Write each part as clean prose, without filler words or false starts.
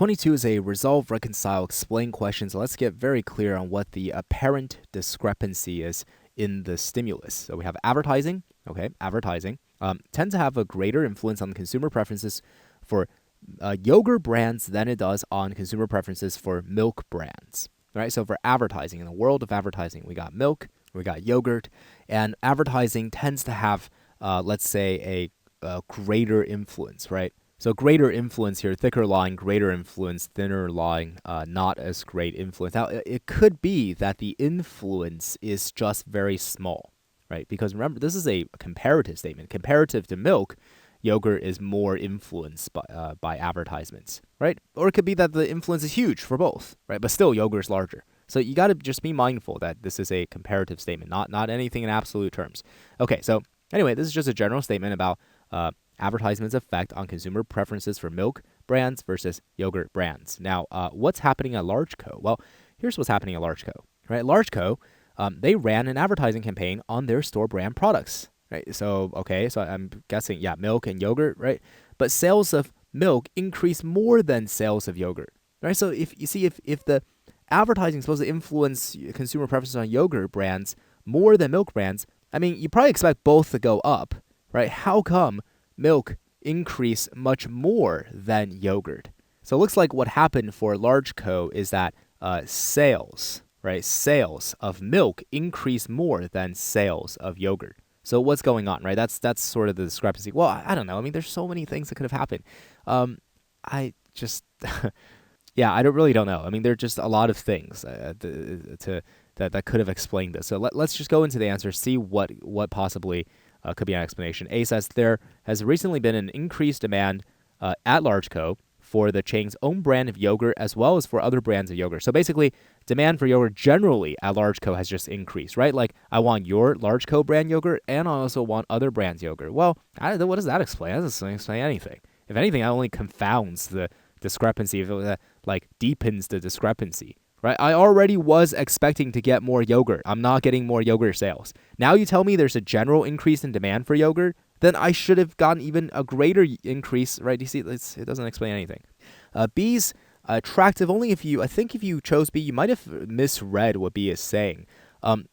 22 is a resolve, reconcile, explain question. So let's get very clear on what the apparent discrepancy is in the stimulus. So we have advertising. Okay, advertising tends to have a greater influence on consumer preferences for yogurt brands than it does on consumer preferences for milk brands. Right? So for advertising, in the world of advertising, we got milk, we got yogurt, and advertising tends to have, let's say, a greater influence, right? So greater influence here, thicker line, greater influence, thinner line, not as great influence. Now, it could be that the influence is just very small, right? Because remember, this is a comparative statement. Comparative to milk, yogurt is more influenced by advertisements, right? Or it could be that the influence is huge for both, right? But still, yogurt is larger. So you got to just be mindful that this is a comparative statement, not anything in absolute terms. Okay, so anyway, this is just a general statement about advertisements' effect on consumer preferences for milk brands versus yogurt brands. Now, what's happening at Large Co? Well, here's what's happening at Large Co, right? Large Co, they ran an advertising campaign on their store brand products, right? So, okay, so I'm guessing, yeah, milk and yogurt, right? But sales of milk increased more than sales of yogurt, right? So if the advertising is supposed to influence consumer preferences on yogurt brands more than milk brands, I mean, you probably expect both to go up, right? How come milk increase much more than yogurt? So it looks like what happened for Large Co is that sales of milk increase more than sales of yogurt. So what's going on, right? That's sort of the discrepancy. Well, I don't know. I mean, there's so many things that could have happened. I just, yeah, I really don't know. I mean, there are just a lot of things that could have explained this. So let's just go into the answer, see what possibly could be an explanation. A says there has recently been an increased demand at Large Co for the chain's own brand of yogurt as well as for other brands of yogurt. So basically, demand for yogurt generally at Large Co has just increased, right? Like, I want your Large Co brand yogurt and I also want other brands yogurt. Well, what does that explain? That doesn't explain anything. If anything, that only confounds the discrepancy, like deepens the discrepancy, right? I already was expecting to get more yogurt. I'm not getting more yogurt sales. Now you tell me there's a general increase in demand for yogurt, then I should have gotten even a greater increase, right? You see, it doesn't explain anything. B's attractive only if you chose B, you might have misread what B is saying.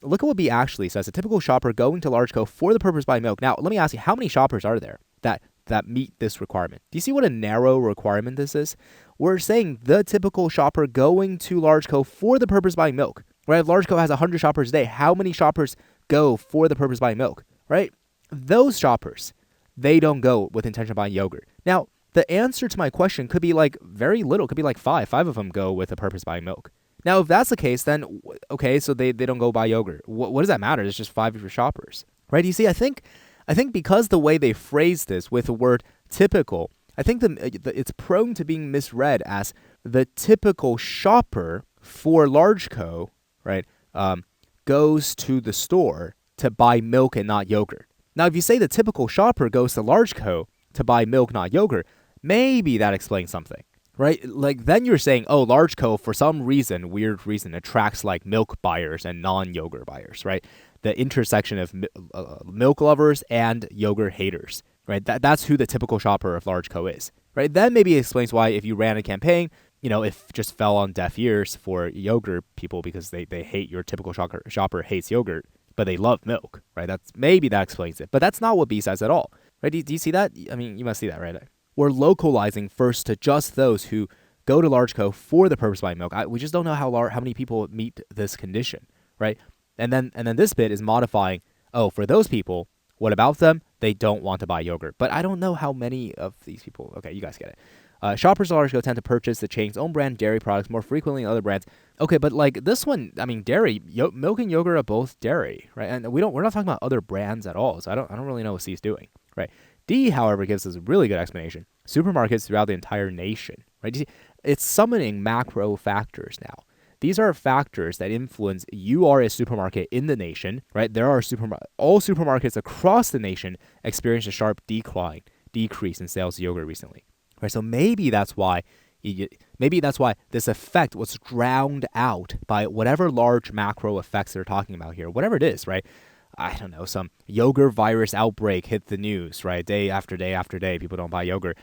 Look at what B actually says. A typical shopper going to Large Co for the purpose of buying milk. Now, let me ask you, how many shoppers are there that meet this requirement? Do you see what a narrow requirement this is? We're saying the typical shopper going to Large Co for the purpose of buying milk, right? If Large Co has 100 shoppers a day, how many shoppers go for the purpose of buying milk, right? Those shoppers, they don't go with intention of buying yogurt. Now, the answer to my question could be like very little. It could be like five of them go with the purpose of buying milk. Now, if that's the case, then, okay, so they don't go buy yogurt. What does that matter? It's just 5 of your shoppers, right? You see, I think because the way they phrase this with the word typical, I think it's prone to being misread as the typical shopper for Large Co, right, goes to the store to buy milk and not yogurt. Now, if you say the typical shopper goes to Large Co to buy milk, not yogurt, maybe that explains something, right? Like, then you're saying, oh, Large Co, for some reason, weird reason, attracts like milk buyers and non-yogurt buyers, right? The intersection of milk lovers and yogurt haters, right? That's who the typical shopper of Large Co is, right? Then maybe it explains why if you ran a campaign, if just fell on deaf ears for yogurt people because they hate your typical shopper hates yogurt, but they love milk, right? Maybe that explains it. But that's not what B says at all, right? Do you see that? I mean, you must see that, right? We're localizing first to just those who go to Large Co for the purpose of buying milk. We just don't know how many people meet this condition, right? And then this bit is modifying, oh, for those people, what about them? They don't want to buy yogurt. But I don't know how many of these people, okay, you guys get it. Shoppers at Large Co tend to purchase the chain's own brand dairy products more frequently than other brands. Okay, but like this one, I mean, dairy, milk and yogurt are both dairy, right? And we're not talking about other brands at all. So I don't really know what C's doing, right? D, however, gives us a really good explanation. Supermarkets throughout the entire nation, right? You see, it's summoning macro factors now. These are factors that influence you are a supermarket in the nation, right? There are all supermarkets across the nation experienced a sharp decrease in sales of yogurt recently. Right, so maybe that's why this effect was drowned out by whatever large macro effects they're talking about here, whatever it is, right? I don't know, some yogurt virus outbreak hit the news, right? Day after day after day, people don't buy yogurt.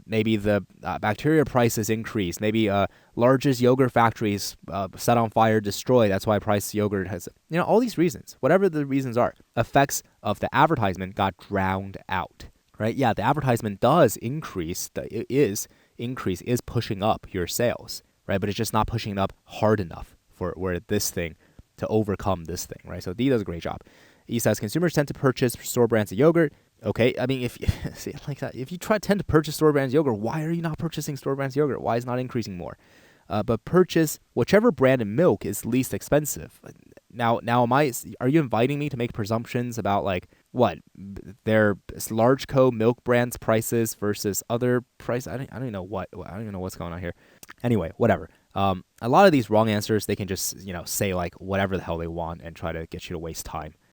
Maybe the bacteria prices increase. Maybe largest yogurt factories set on fire, destroyed. That's why price yogurt has, all these reasons, whatever the reasons are, effects of the advertisement got drowned out, right? Yeah, the advertisement does increase, is pushing up your sales, right? But it's just not pushing it up hard enough for where this thing to overcome this thing, right? So D does a great job. E says consumers tend to purchase store brands of yogurt. Okay, I mean, if see like that, if you tend to purchase store brands yogurt, why are you not purchasing store brands yogurt? Why is it not increasing more? But purchase whichever brand of milk is least expensive. Now, are you inviting me to make presumptions about like what their large milk brands prices versus other price? I don't even know what's going on here. Anyway, whatever. A lot of these wrong answers, they can just say like whatever the hell they want and try to get you to waste time.